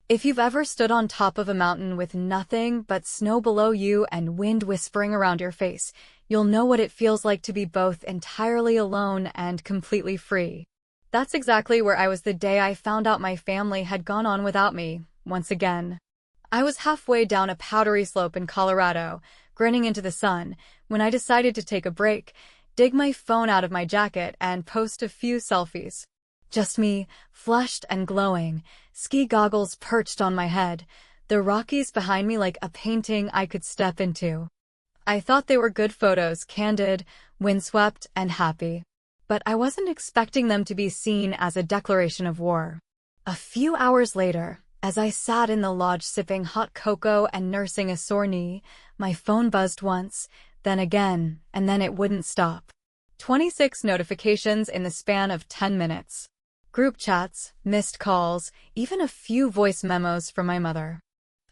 If you've ever stood on top of a mountain with nothing but snow below you and wind whispering around your face, you'll know what it feels like to be both entirely alone and completely free. That's exactly where I was the day I found out my family had gone on without me, once again. I was halfway down a powdery slope in Colorado, grinning into the sun, when I decided to take a break, dig my phone out of my jacket, and post a few selfies. Just me, flushed and glowing, ski goggles perched on my head, the Rockies behind me like a painting I could step into. I thought they were good photos, candid, windswept, and happy. But I wasn't expecting them to be seen as a declaration of war. A few hours later, as I sat in the lodge sipping hot cocoa and nursing a sore knee, my phone buzzed once, then again, and then it wouldn't stop. 26 notifications in the span of 10 minutes. Group chats, missed calls, even a few voice memos from my mother.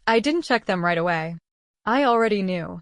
I didn't check them right away. I already knew.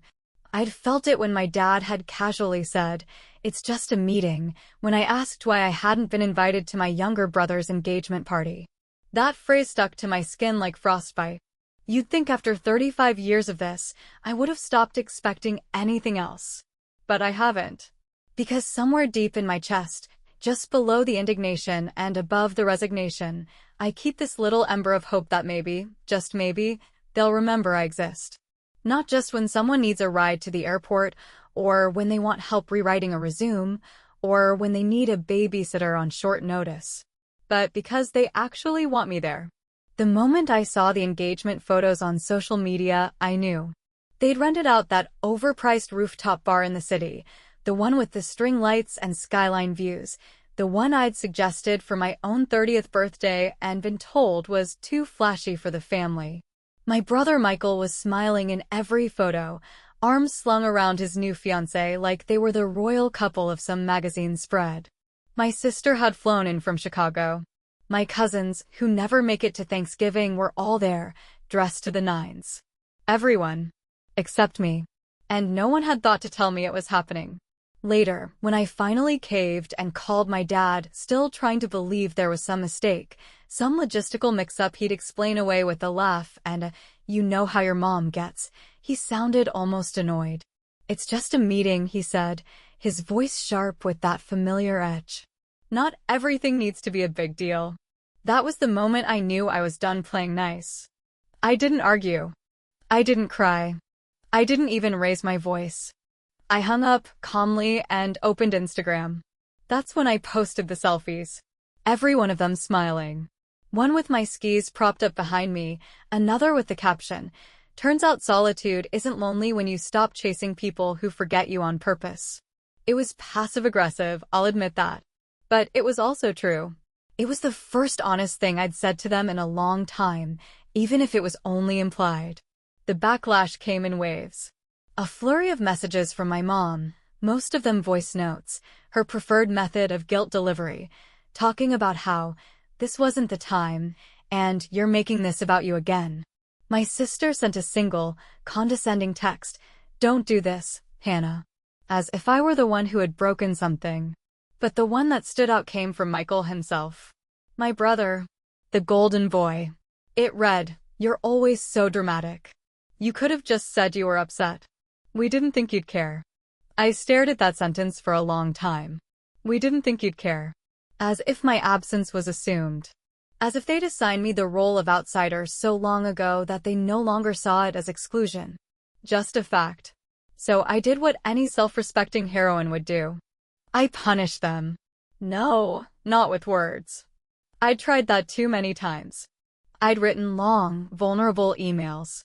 I'd felt it when my dad had casually said, "It's just a meeting," when I asked why I hadn't been invited to my younger brother's engagement party. That phrase stuck to my skin like frostbite. You'd think after 35 years of this, I would have stopped expecting anything else. But I haven't. Because somewhere deep in my chest, just below the indignation and above the resignation, I keep this little ember of hope that maybe, just maybe, they'll remember I exist. Not just when someone needs a ride to the airport, or when they want help rewriting a resume, or when they need a babysitter on short notice, but because they actually want me there. The moment I saw the engagement photos on social media, I knew. They'd rented out that overpriced rooftop bar in the city, the one with the string lights and skyline views, the one I'd suggested for my own 30th birthday and been told was too flashy for the family. My brother Michael was smiling in every photo, arms slung around his new fiancée like they were the royal couple of some magazine spread. My sister had flown in from Chicago. My cousins, who never make it to Thanksgiving, were all there, dressed to the nines. Everyone. Except me. And no one had thought to tell me it was happening. Later, when I finally caved and called my dad, still trying to believe there was some mistake, some logistical mix-up he'd explain away with a laugh and "you know how your mom gets," he sounded almost annoyed. "It's just a meeting," he said, his voice sharp with that familiar edge. Not everything needs to be a big deal. That was the moment I knew I was done playing nice. I didn't argue. I didn't cry. I didn't even raise my voice. I hung up calmly and opened Instagram. That's when I posted the selfies. Every one of them smiling. One with my skis propped up behind me, another with the caption, "Turns out solitude isn't lonely when you stop chasing people who forget you on purpose." It was passive-aggressive, I'll admit that. But it was also true. It was the first honest thing I'd said to them in a long time, even if it was only implied. The backlash came in waves. A flurry of messages from my mom, most of them voice notes, her preferred method of guilt delivery, talking about how this wasn't the time, and "you're making this about you again." My sister sent a single, condescending text, "Don't do this, Hannah," as if I were the one who had broken something. But the one that stood out came from Michael himself. My brother. The golden boy. It read, "You're always so dramatic. You could have just said you were upset. We didn't think you'd care." I stared at that sentence for a long time. We didn't think you'd care. As if my absence was assumed. As if they'd assigned me the role of outsider so long ago that they no longer saw it as exclusion. Just a fact. So I did what any self-respecting heroine would do. I punished them. No, not with words. I'd tried that too many times. I'd written long, vulnerable emails.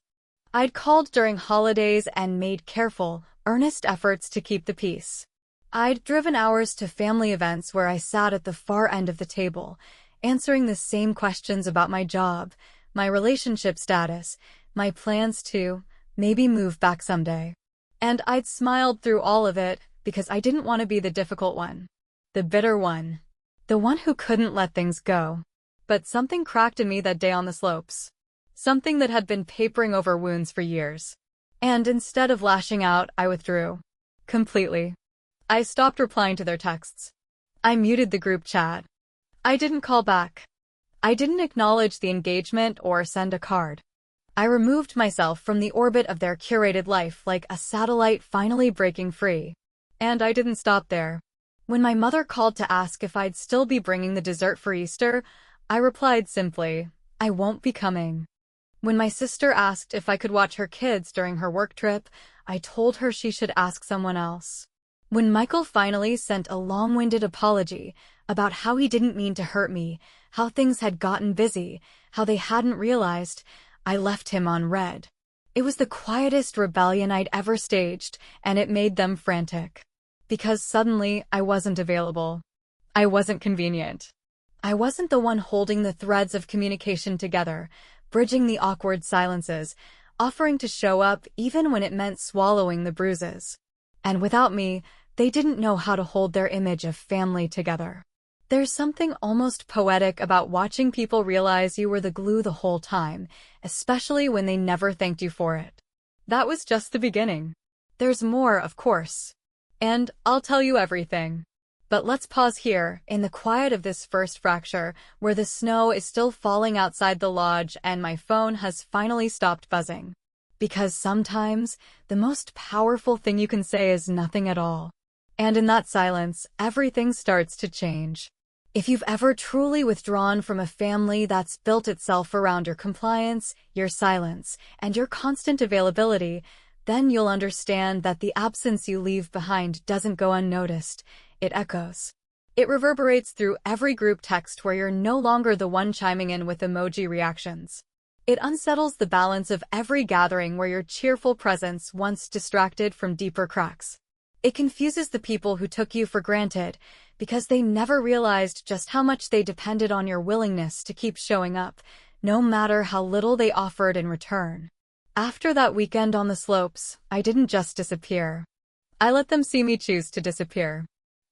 I'd called during holidays and made careful, earnest efforts to keep the peace. I'd driven hours to family events where I sat at the far end of the table, answering the same questions about my job, my relationship status, my plans to maybe move back someday. And I'd smiled through all of it because I didn't want to be the difficult one. The bitter one. The one who couldn't let things go. But something cracked in me that day on the slopes. Something that had been papering over wounds for years. And instead of lashing out, I withdrew. Completely. I stopped replying to their texts. I muted the group chat. I didn't call back. I didn't acknowledge the engagement or send a card. I removed myself from the orbit of their curated life like a satellite finally breaking free. And I didn't stop there. When my mother called to ask if I'd still be bringing the dessert for Easter, I replied simply, "I won't be coming." When my sister asked if I could watch her kids during her work trip, I told her she should ask someone else. When Michael finally sent a long-winded apology about how he didn't mean to hurt me, how things had gotten busy, how they hadn't realized, I left him on red. It was the quietest rebellion I'd ever staged, and it made them frantic. Because suddenly, I wasn't available. I wasn't convenient. I wasn't the one holding the threads of communication together, bridging the awkward silences, offering to show up even when it meant swallowing the bruises. And without me, they didn't know how to hold their image of family together. There's something almost poetic about watching people realize you were the glue the whole time, especially when they never thanked you for it. That was just the beginning. There's more, of course. And I'll tell you everything. But let's pause here, in the quiet of this first fracture, where the snow is still falling outside the lodge and my phone has finally stopped buzzing. Because sometimes, the most powerful thing you can say is nothing at all. And in that silence, everything starts to change. If you've ever truly withdrawn from a family that's built itself around your compliance, your silence, and your constant availability, then you'll understand that the absence you leave behind doesn't go unnoticed. It echoes. It reverberates through every group text where you're no longer the one chiming in with emoji reactions. It unsettles the balance of every gathering where your cheerful presence once distracted from deeper cracks. It confuses the people who took you for granted because they never realized just how much they depended on your willingness to keep showing up, no matter how little they offered in return. After that weekend on the slopes, I didn't just disappear. I let them see me choose to disappear.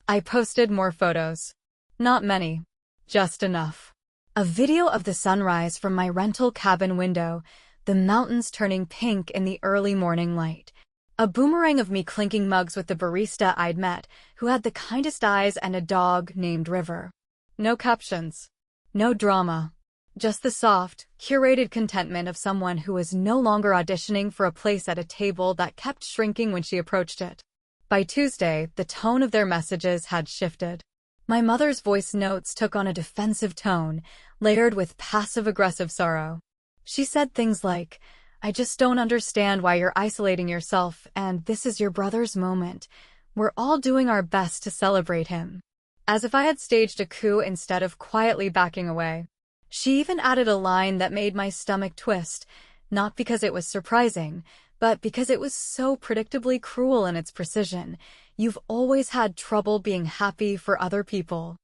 I posted more photos. Not many. Just enough. A video of the sunrise from my rental cabin window, the mountains turning pink in the early morning light. A boomerang of me clinking mugs with the barista I'd met, who had the kindest eyes and a dog named River. No captions. No drama. Just the soft, curated contentment of someone who was no longer auditioning for a place at a table that kept shrinking when she approached it. By Tuesday, the tone of their messages had shifted. My mother's voice notes took on a defensive tone, layered with passive-aggressive sorrow. She said things like, "I just don't understand why you're isolating yourself, and this is your brother's moment. We're all doing our best to celebrate him." As if I had staged a coup instead of quietly backing away. She even added a line that made my stomach twist, not because it was surprising, but because it was so predictably cruel in its precision. "You've always had trouble being happy for other people."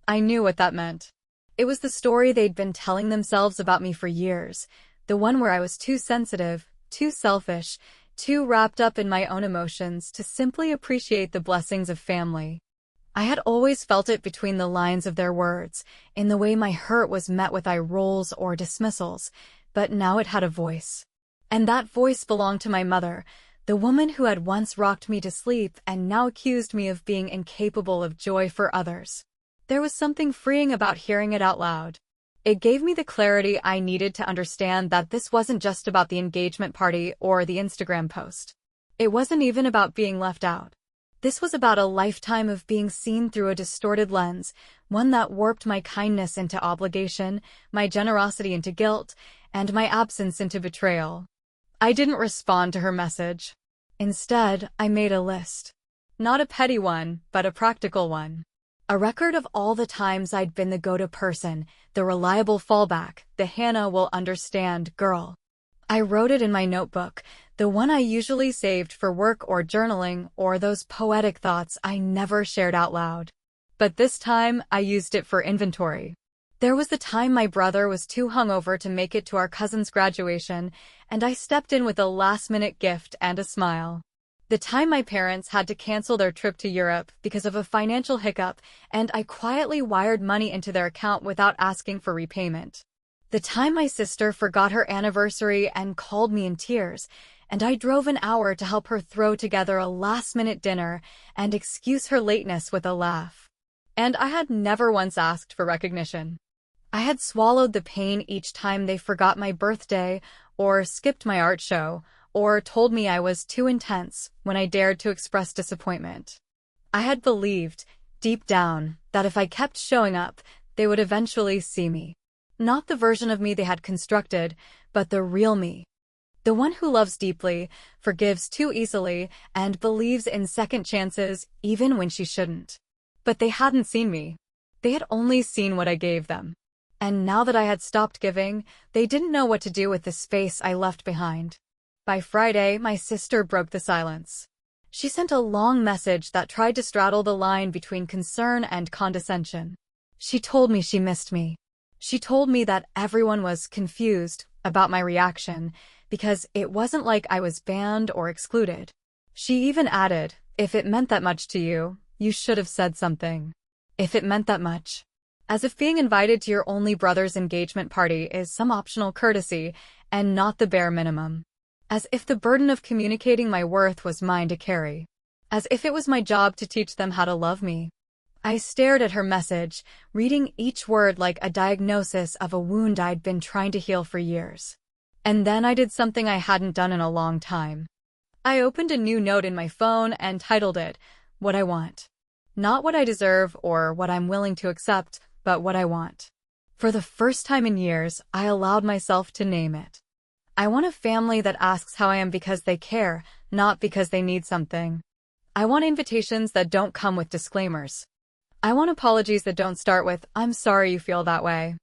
I knew what that meant. It was the story they'd been telling themselves about me for years, the one where I was too sensitive, too selfish, too wrapped up in my own emotions to simply appreciate the blessings of family. I had always felt it between the lines of their words, in the way my hurt was met with eye rolls or dismissals, but now it had a voice. And that voice belonged to my mother, the woman who had once rocked me to sleep and now accused me of being incapable of joy for others. There was something freeing about hearing it out loud. It gave me the clarity I needed to understand that this wasn't just about the engagement party or the Instagram post. It wasn't even about being left out. This was about a lifetime of being seen through a distorted lens, one that warped my kindness into obligation, my generosity into guilt, and my absence into betrayal. I didn't respond to her message. Instead, I made a list. Not a petty one, but a practical one. A record of all the times I'd been the go-to person, the reliable fallback, the Hannah will understand girl. I wrote it in my notebook, the one I usually saved for work or journaling or those poetic thoughts I never shared out loud. But this time, I used it for inventory. There was the time my brother was too hungover to make it to our cousin's graduation, and I stepped in with a last-minute gift and a smile. The time my parents had to cancel their trip to Europe because of a financial hiccup, and I quietly wired money into their account without asking for repayment. The time my sister forgot her anniversary and called me in tears, and I drove an hour to help her throw together a last-minute dinner and excuse her lateness with a laugh. And I had never once asked for recognition. I had swallowed the pain each time they forgot my birthday, or skipped my art show, or told me I was too intense when I dared to express disappointment. I had believed, deep down, that if I kept showing up, they would eventually see me. Not the version of me they had constructed, but the real me. The one who loves deeply, forgives too easily, and believes in second chances even when she shouldn't. But they hadn't seen me. They had only seen what I gave them. And now that I had stopped giving, they didn't know what to do with the space I left behind. By Friday, my sister broke the silence. She sent a long message that tried to straddle the line between concern and condescension. She told me she missed me. She told me that everyone was confused about my reaction because it wasn't like I was banned or excluded. She even added, "If it meant that much to you, you should have said something." If it meant that much. As if being invited to your only brother's engagement party is some optional courtesy and not the bare minimum. As if the burden of communicating my worth was mine to carry. As if it was my job to teach them how to love me. I stared at her message, reading each word like a diagnosis of a wound I'd been trying to heal for years. And then I did something I hadn't done in a long time. I opened a new note in my phone and titled it, "What I Want." Not what I deserve or what I'm willing to accept, but what I want. For the first time in years, I allowed myself to name it. I want a family that asks how I am because they care, not because they need something. I want invitations that don't come with disclaimers. I want apologies that don't start with, "I'm sorry you feel that way."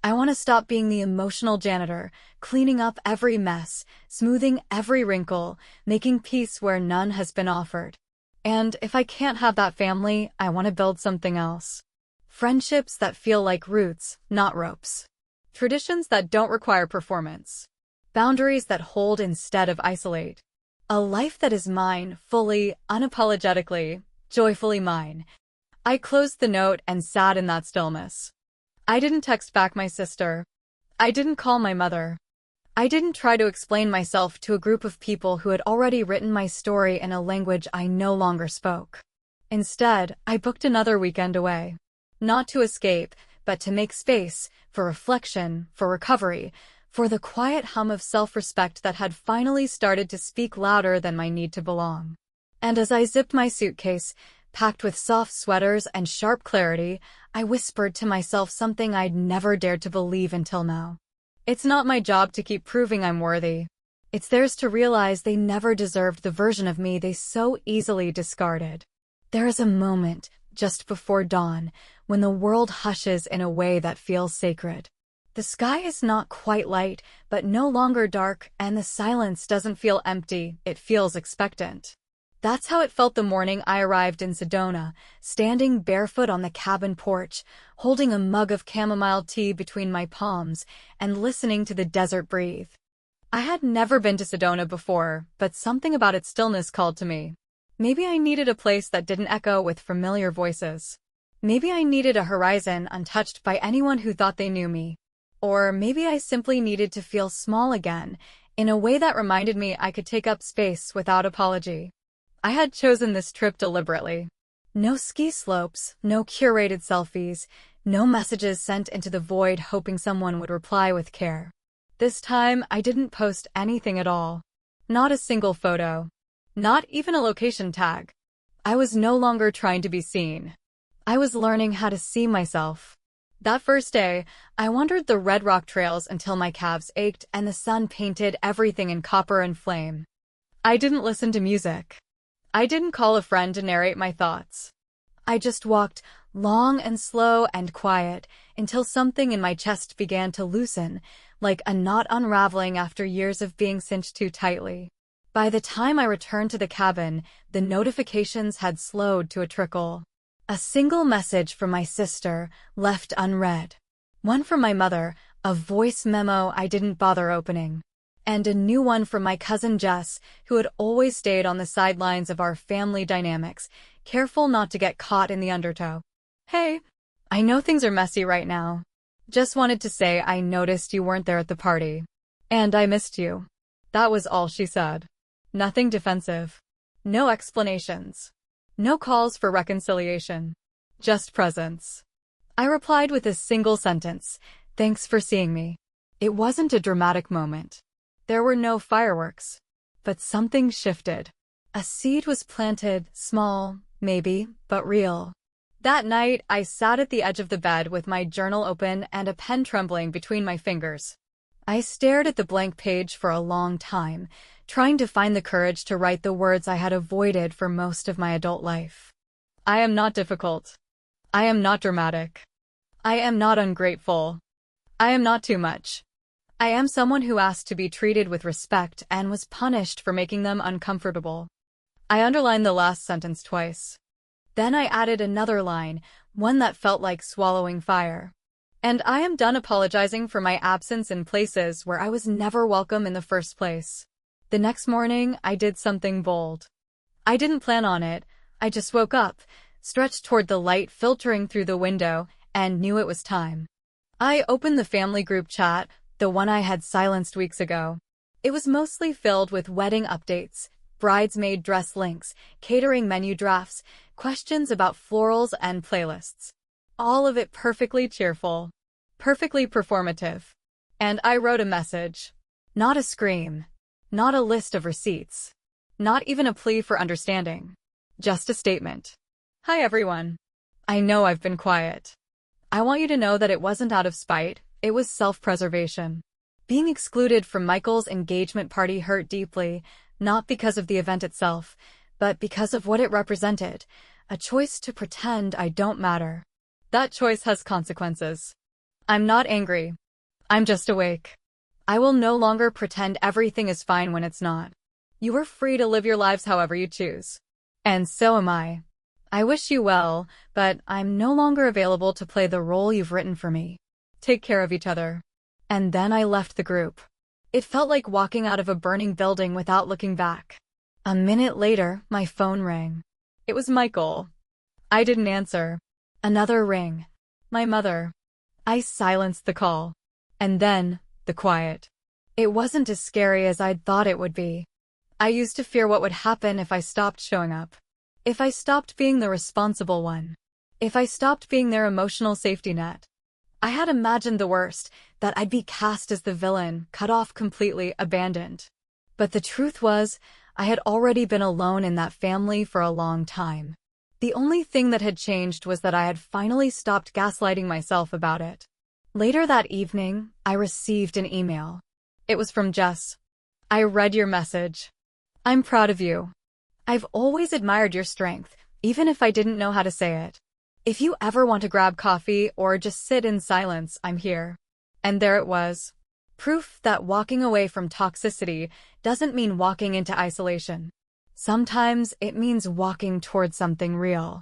I want to stop being the emotional janitor, cleaning up every mess, smoothing every wrinkle, making peace where none has been offered. And if I can't have that family, I want to build something else. Friendships that feel like roots, not ropes. Traditions that don't require performance. Boundaries that hold instead of isolate. A life that is mine, fully, unapologetically, joyfully mine. I closed the note and sat in that stillness. I didn't text back my sister. I didn't call my mother. I didn't try to explain myself to a group of people who had already written my story in a language I no longer spoke. Instead, I booked another weekend away. Not to escape, but to make space, for reflection, for recovery, for the quiet hum of self-respect that had finally started to speak louder than my need to belong. And as I zipped my suitcase, packed with soft sweaters and sharp clarity, I whispered to myself something I'd never dared to believe until now. It's not my job to keep proving I'm worthy. It's theirs to realize they never deserved the version of me they so easily discarded. There is a moment, just before dawn, when the world hushes in a way that feels sacred. The sky is not quite light, but no longer dark, and the silence doesn't feel empty, it feels expectant. That's how it felt the morning I arrived in Sedona, standing barefoot on the cabin porch, holding a mug of chamomile tea between my palms, and listening to the desert breathe. I had never been to Sedona before, but something about its stillness called to me. Maybe I needed a place that didn't echo with familiar voices. Maybe I needed a horizon untouched by anyone who thought they knew me. Or maybe I simply needed to feel small again, in a way that reminded me I could take up space without apology. I had chosen this trip deliberately. No ski slopes, no curated selfies, no messages sent into the void hoping someone would reply with care. This time, I didn't post anything at all. Not a single photo. Not even a location tag. I was no longer trying to be seen. I was learning how to see myself. That first day, I wandered the red rock trails until my calves ached and the sun painted everything in copper and flame. I didn't listen to music. I didn't call a friend to narrate my thoughts. I just walked, long and slow and quiet, until something in my chest began to loosen, like a knot unraveling after years of being cinched too tightly. By the time I returned to the cabin, the notifications had slowed to a trickle. A single message from my sister, left unread. One from my mother, a voice memo I didn't bother opening. And a new one from my cousin Jess, who had always stayed on the sidelines of our family dynamics, careful not to get caught in the undertow. "Hey, I know things are messy right now. Just wanted to say I noticed you weren't there at the party. And I missed you." That was all she said. Nothing defensive. No explanations. No calls for reconciliation. Just presence. I replied with a single sentence, "Thanks for seeing me." It wasn't a dramatic moment. There were no fireworks. But something shifted. A seed was planted, small, maybe, but real. That night, I sat at the edge of the bed with my journal open and a pen trembling between my fingers. I stared at the blank page for a long time, trying to find the courage to write the words I had avoided for most of my adult life. I am not difficult. I am not dramatic. I am not ungrateful. I am not too much. I am someone who asked to be treated with respect and was punished for making them uncomfortable. I underlined the last sentence twice. Then I added another line, one that felt like swallowing fire. And I am done apologizing for my absence in places where I was never welcome in the first place. The next morning, I did something bold. I didn't plan on it. I just woke up, stretched toward the light filtering through the window, and knew it was time. I opened the family group chat, the one I had silenced weeks ago. It was mostly filled with wedding updates, bridesmaid dress links, catering menu drafts, questions about florals and playlists. All of it perfectly cheerful, perfectly performative. And I wrote a message. Not a scream. Not a list of receipts. Not even a plea for understanding. Just a statement. Hi everyone. I know I've been quiet. I want you to know that it wasn't out of spite, it was self-preservation. Being excluded from Michael's engagement party hurt deeply, not because of the event itself, but because of what it represented, a choice to pretend I don't matter. That choice has consequences. I'm not angry. I'm just awake. I will no longer pretend everything is fine when it's not. You are free to live your lives however you choose. And so am I. I wish you well, but I'm no longer available to play the role you've written for me. Take care of each other. And then I left the group. It felt like walking out of a burning building without looking back. A minute later, my phone rang. It was Michael. I didn't answer. Another ring. My mother. I silenced the call. And then, the quiet. It wasn't as scary as I'd thought it would be. I used to fear what would happen if I stopped showing up. If I stopped being the responsible one. If I stopped being their emotional safety net. I had imagined the worst, that I'd be cast as the villain, cut off completely, abandoned. But the truth was, I had already been alone in that family for a long time. The only thing that had changed was that I had finally stopped gaslighting myself about it. Later that evening, I received an email. It was from Jess. I read your message. I'm proud of you. I've always admired your strength, even if I didn't know how to say it. If you ever want to grab coffee or just sit in silence, I'm here. And there it was. Proof that walking away from toxicity doesn't mean walking into isolation. Sometimes it means walking towards something real.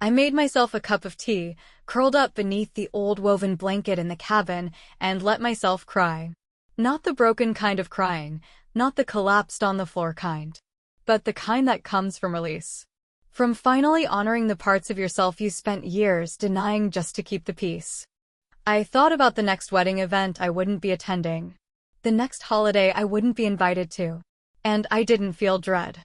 I made myself a cup of tea, curled up beneath the old woven blanket in the cabin, and let myself cry. Not the broken kind of crying, not the collapsed on the floor kind, but the kind that comes from release. From finally honoring the parts of yourself you spent years denying just to keep the peace. I thought about the next wedding event I wouldn't be attending. The next holiday I wouldn't be invited to. And I didn't feel dread.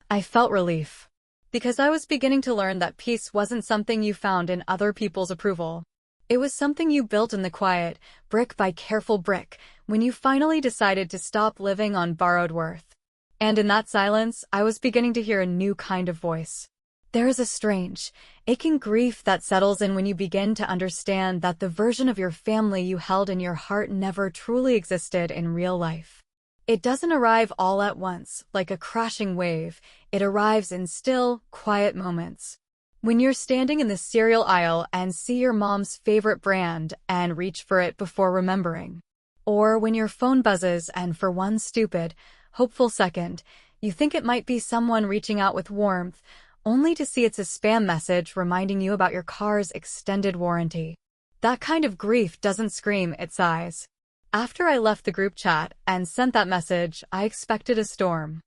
I felt relief. Because I was beginning to learn that peace wasn't something you found in other people's approval. It was something you built in the quiet, brick by careful brick, when you finally decided to stop living on borrowed worth. And in that silence, I was beginning to hear a new kind of voice. There is a strange, aching grief that settles in when you begin to understand that the version of your family you held in your heart never truly existed in real life. It doesn't arrive all at once, like a crashing wave. It arrives in still, quiet moments. When you're standing in the cereal aisle and see your mom's favorite brand and reach for it before remembering. Or when your phone buzzes and for one stupid, hopeful second, you think it might be someone reaching out with warmth, only to see it's a spam message reminding you about your car's extended warranty. That kind of grief doesn't scream, it sighs. After I left the group chat and sent that message, I expected a storm.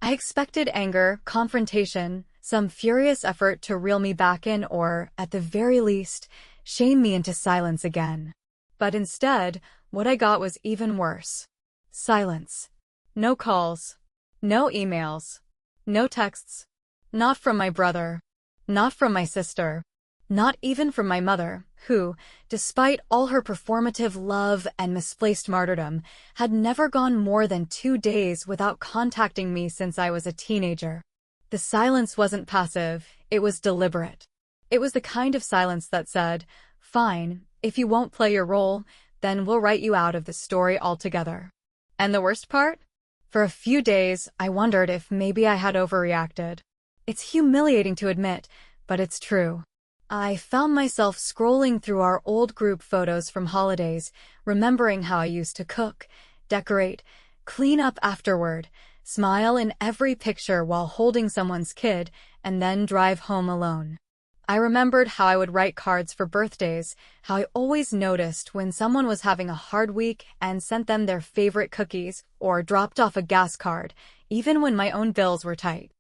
I expected anger, confrontation, some furious effort to reel me back in or, at the very least, shame me into silence again. But instead, what I got was even worse. Silence. No calls. No emails. No texts. Not from my brother. Not from my sister. Not even from my mother, who, despite all her performative love and misplaced martyrdom, had never gone more than 2 days without contacting me since I was a teenager. The silence wasn't passive, it was deliberate. It was the kind of silence that said, "Fine, if you won't play your role, then we'll write you out of the story altogether." And the worst part? For a few days, I wondered if maybe I had overreacted. It's humiliating to admit, but it's true. I found myself scrolling through our old group photos from holidays, remembering how I used to cook, decorate, clean up afterward, smile in every picture while holding someone's kid, and then drive home alone. I remembered how I would write cards for birthdays, how I always noticed when someone was having a hard week and sent them their favorite cookies or dropped off a gas card, even when my own bills were tight.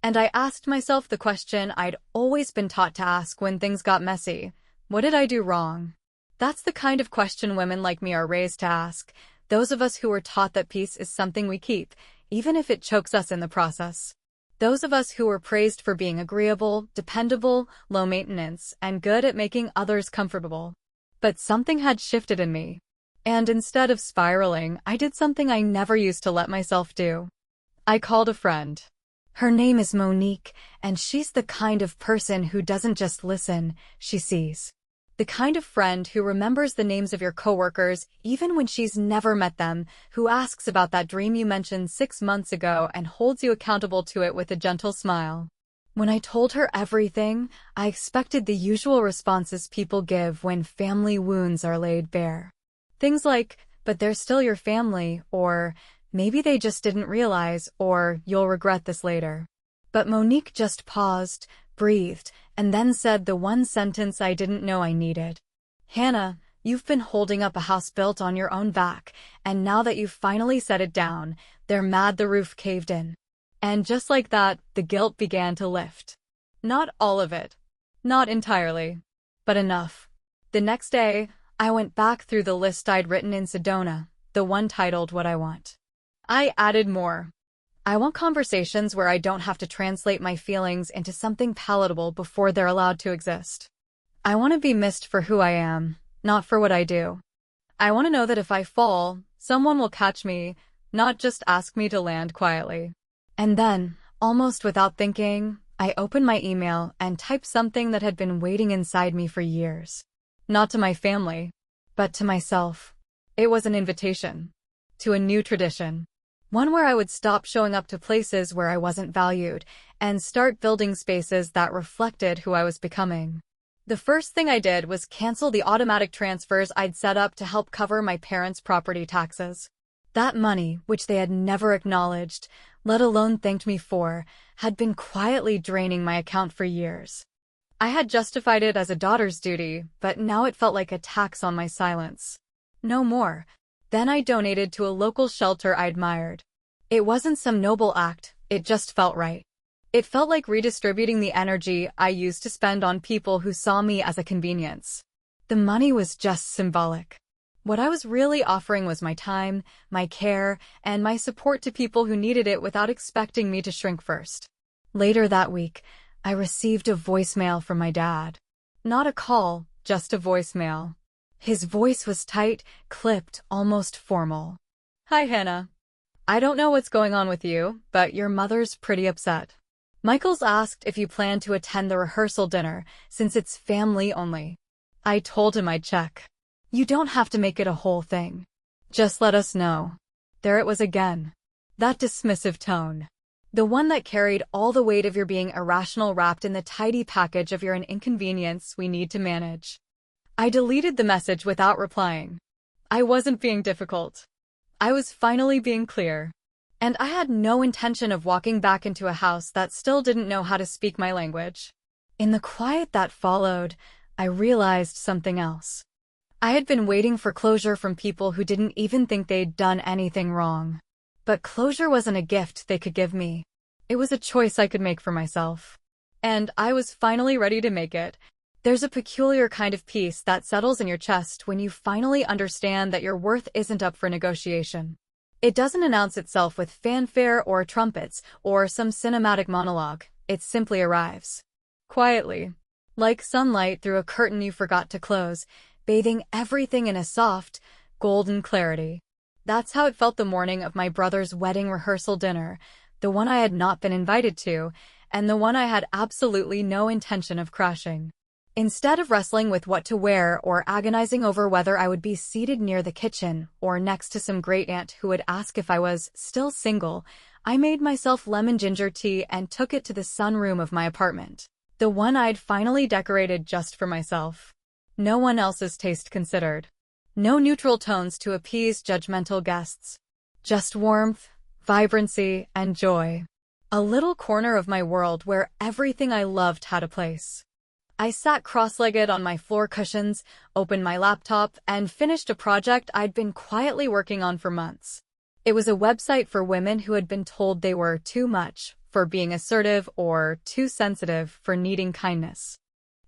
And I asked myself the question I'd always been taught to ask when things got messy. What did I do wrong? That's the kind of question women like me are raised to ask, those of us who were taught that peace is something we keep, even if it chokes us in the process. Those of us who were praised for being agreeable, dependable, low maintenance, and good at making others comfortable. But something had shifted in me. And instead of spiraling, I did something I never used to let myself do. I called a friend. Her name is Monique, and she's the kind of person who doesn't just listen, she sees. The kind of friend who remembers the names of your coworkers even when she's never met them, who asks about that dream you mentioned 6 months ago and holds you accountable to it with a gentle smile. When I told her everything, I expected the usual responses people give when family wounds are laid bare. Things like, "But they're still your family," or "Maybe they just didn't realize," or "You'll regret this later." But Monique just paused, breathed, and then said the one sentence I didn't know I needed. "Hannah, you've been holding up a house built on your own back, and now that you've finally set it down, they're mad the roof caved in." And just like that, the guilt began to lift. Not all of it. Not entirely. But enough. The next day, I went back through the list I'd written in Sedona, the one titled "What I Want." I added more. I want conversations where I don't have to translate my feelings into something palatable before they're allowed to exist. I want to be missed for who I am, not for what I do. I want to know that if I fall, someone will catch me, not just ask me to land quietly. And then, almost without thinking, I opened my email and typed something that had been waiting inside me for years. Not to my family, but to myself. It was an invitation. To a new tradition. One where I would stop showing up to places where I wasn't valued and start building spaces that reflected who I was becoming. The first thing I did was cancel the automatic transfers I'd set up to help cover my parents' property taxes. That money, which they had never acknowledged, let alone thanked me for, had been quietly draining my account for years. I had justified it as a daughter's duty, but now it felt like a tax on my silence. No more. Then I donated to a local shelter I admired. It wasn't some noble act, it just felt right. It felt like redistributing the energy I used to spend on people who saw me as a convenience. The money was just symbolic. What I was really offering was my time, my care, and my support to people who needed it without expecting me to shrink first. Later that week, I received a voicemail from my dad. Not a call, just a voicemail. His voice was tight, clipped, almost formal. "Hi, Hannah. I don't know what's going on with you, but your mother's pretty upset. Michael's asked if you plan to attend the rehearsal dinner, since it's family only." I told him I'd check. "You don't have to make it a whole thing. Just let us know." There it was again. That dismissive tone. The one that carried all the weight of your being irrational wrapped in the tidy package of you're an inconvenience we need to manage. I deleted the message without replying. I wasn't being difficult. I was finally being clear. And I had no intention of walking back into a house that still didn't know how to speak my language. In the quiet that followed, I realized something else. I had been waiting for closure from people who didn't even think they'd done anything wrong. But closure wasn't a gift they could give me. It was a choice I could make for myself. And I was finally ready to make it. There's a peculiar kind of peace that settles in your chest when you finally understand that your worth isn't up for negotiation. It doesn't announce itself with fanfare or trumpets or some cinematic monologue. It simply arrives. Quietly. like sunlight through a curtain you forgot to close, bathing everything in a soft, golden clarity. That's how it felt the morning of my brother's wedding rehearsal dinner, the one I had not been invited to, and the one I had absolutely no intention of crashing. Instead of wrestling with what to wear or agonizing over whether I would be seated near the kitchen or next to some great-aunt who would ask if I was still single, I made myself lemon ginger tea and took it to the sunroom of my apartment, the one I'd finally decorated just for myself. No one else's taste considered. No neutral tones to appease judgmental guests. Just warmth, vibrancy, and joy. A little corner of my world where everything I loved had a place. I sat cross-legged on my floor cushions, opened my laptop, and finished a project I'd been quietly working on for months. It was a website for women who had been told they were too much for being assertive or too sensitive for needing kindness.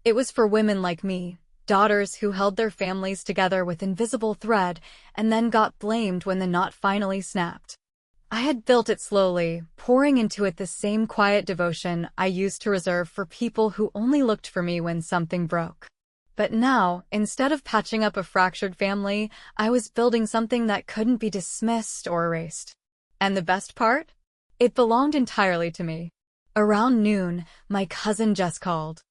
It was for women like me, daughters who held their families together with invisible thread and then got blamed when the knot finally snapped. I had built it slowly, pouring into it the same quiet devotion I used to reserve for people who only looked for me when something broke. But now, instead of patching up a fractured family, I was building something that couldn't be dismissed or erased. And the best part? It belonged entirely to me. Around noon, my cousin Jess called.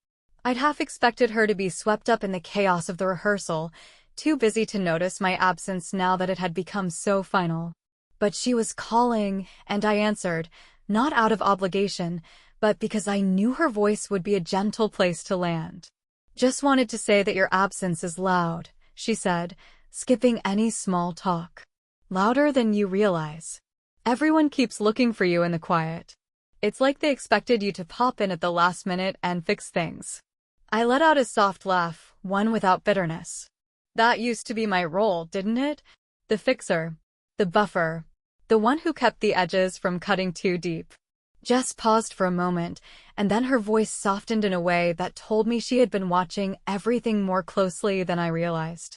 I'd half expected her to be swept up in the chaos of the rehearsal, too busy to notice my absence now that it had become so final. But she was calling, and I answered, not out of obligation, but because I knew her voice would be a gentle place to land. "Just wanted to say that your absence is loud," she said, skipping any small talk. "Louder than you realize. Everyone keeps looking for you in the quiet. It's like they expected you to pop in at the last minute and fix things." I let out a soft laugh, one without bitterness. That used to be my role, didn't it? The fixer. The buffer. The one who kept the edges from cutting too deep. Jess paused for a moment, and then her voice softened in a way that told me she had been watching everything more closely than I realized.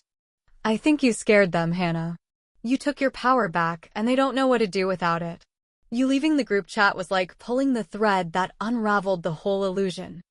"I think you scared them, Hannah. You took your power back, and they don't know what to do without it. You leaving the group chat was like pulling the thread that unraveled the whole illusion."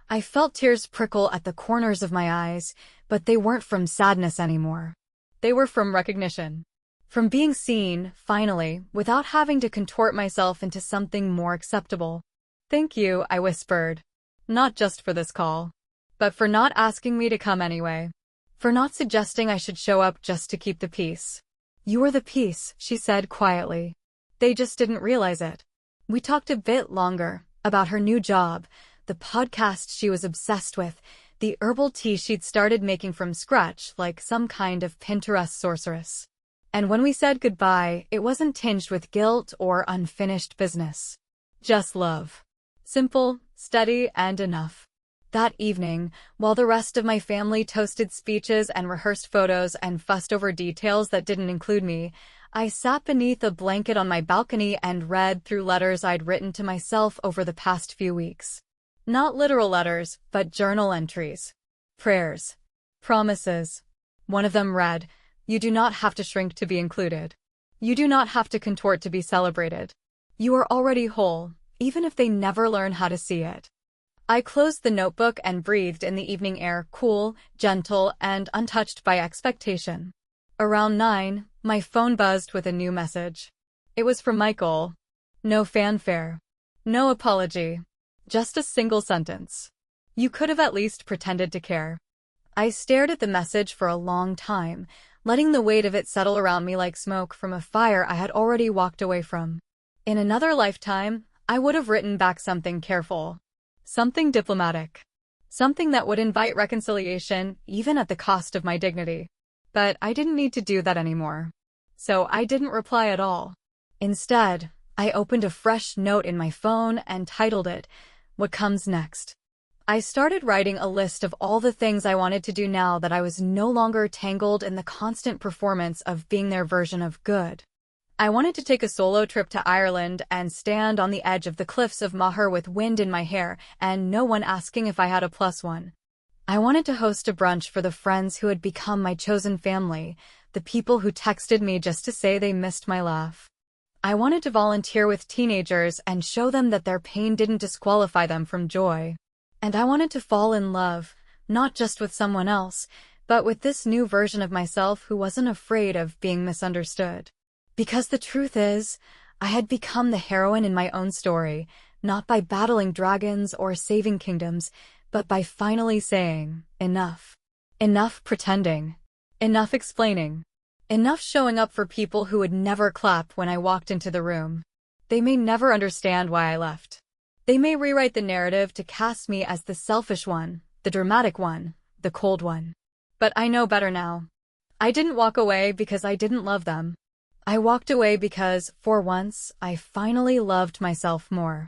I felt tears prickle at the corners of my eyes, but they weren't from sadness anymore. They were from recognition. From being seen, finally, without having to contort myself into something more acceptable. "Thank you," I whispered. "Not just for this call, but for not asking me to come anyway. For not suggesting I should show up just to keep the peace." "You were the peace," she said quietly. "They just didn't realize it." We talked a bit longer, about her new job, the podcast she was obsessed with, the herbal tea she'd started making from scratch like some kind of Pinterest sorceress. And when we said goodbye, it wasn't tinged with guilt or unfinished business. Just love. Simple, steady, and enough. That evening, while the rest of my family toasted speeches and rehearsed photos and fussed over details that didn't include me, I sat beneath a blanket on my balcony and read through letters I'd written to myself over the past few weeks. Not literal letters, but journal entries. Prayers. Promises. One of them read, "You do not have to shrink to be included. You do not have to contort to be celebrated. You are already whole, even if they never learn how to see it." I closed the notebook and breathed in the evening air, cool, gentle, and untouched by expectation. Around 9, my phone buzzed with a new message. It was from Michael. No fanfare. No apology. Just a single sentence. "You could have at least pretended to care." I stared at the message for a long time, letting the weight of it settle around me like smoke from a fire I had already walked away from. In another lifetime, I would have written back something careful. Something diplomatic. Something that would invite reconciliation, even at the cost of my dignity. But I didn't need to do that anymore. So I didn't reply at all. Instead, I opened a fresh note in my phone and titled it, "What Comes Next." I started writing a list of all the things I wanted to do now that I was no longer tangled in the constant performance of being their version of good. I wanted to take a solo trip to Ireland and stand on the edge of the cliffs of Moher with wind in my hair and no one asking if I had a +1. I wanted to host a brunch for the friends who had become my chosen family, the people who texted me just to say they missed my laugh. I wanted to volunteer with teenagers and show them that their pain didn't disqualify them from joy. And I wanted to fall in love, not just with someone else, but with this new version of myself who wasn't afraid of being misunderstood. Because the truth is, I had become the heroine in my own story, not by battling dragons or saving kingdoms, but by finally saying, enough. Enough pretending. Enough explaining. Enough showing up for people who would never clap when I walked into the room. They may never understand why I left. They may rewrite the narrative to cast me as the selfish one, the dramatic one, the cold one. But I know better now. I didn't walk away because I didn't love them. I walked away because, for once, I finally loved myself more.